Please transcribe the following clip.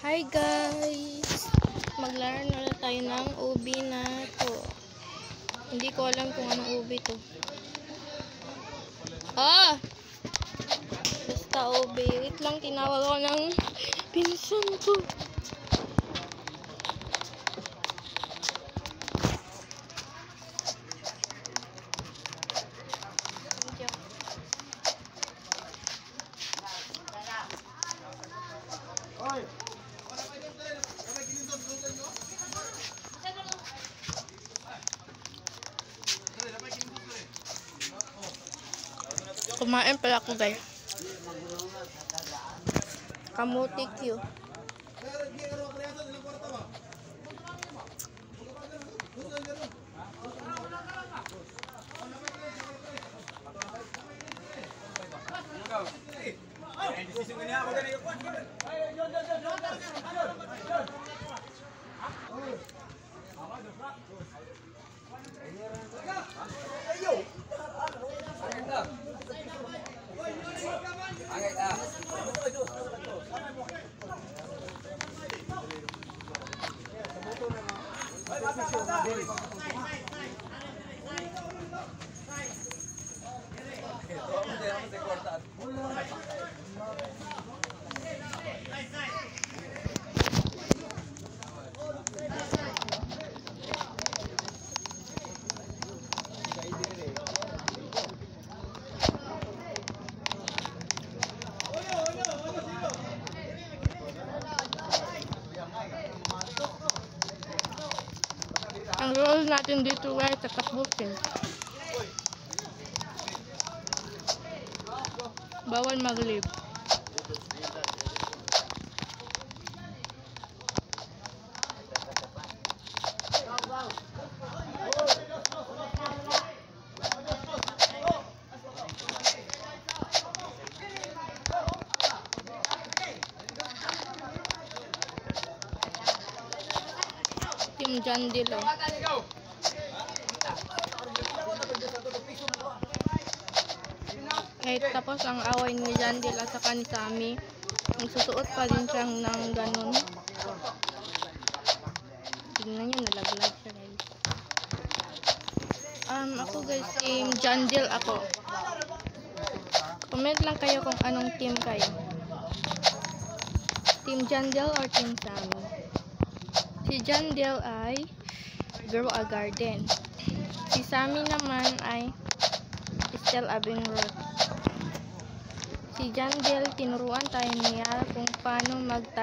Hi guys! Maglaro na tayo ng ubi na to. Hindi ko alam kung anong ubi to. Basta ubi. Wait lang, tinawag ko ng pinsan ko. Kumain pala ako guys. Kamuti Q. Ang role natin dito guys, tatapusin. Bawal mag-leave. Team Jandil. Kahit tapos ang away ni Jandil at saka ni Sammy, magsusuot pa rin siyang ng ganun. Tingnan nyo, nalaglag siya guys. Ako guys, team Jandil ako. Comment lang kayo kung anong team kayo. Team Jandil or team Sammy. Si Jandil ay Grow a Garden. Si Sammy naman ay Still Abingroth. Si Jandil, tinuruan tayo niya kung paano magtanim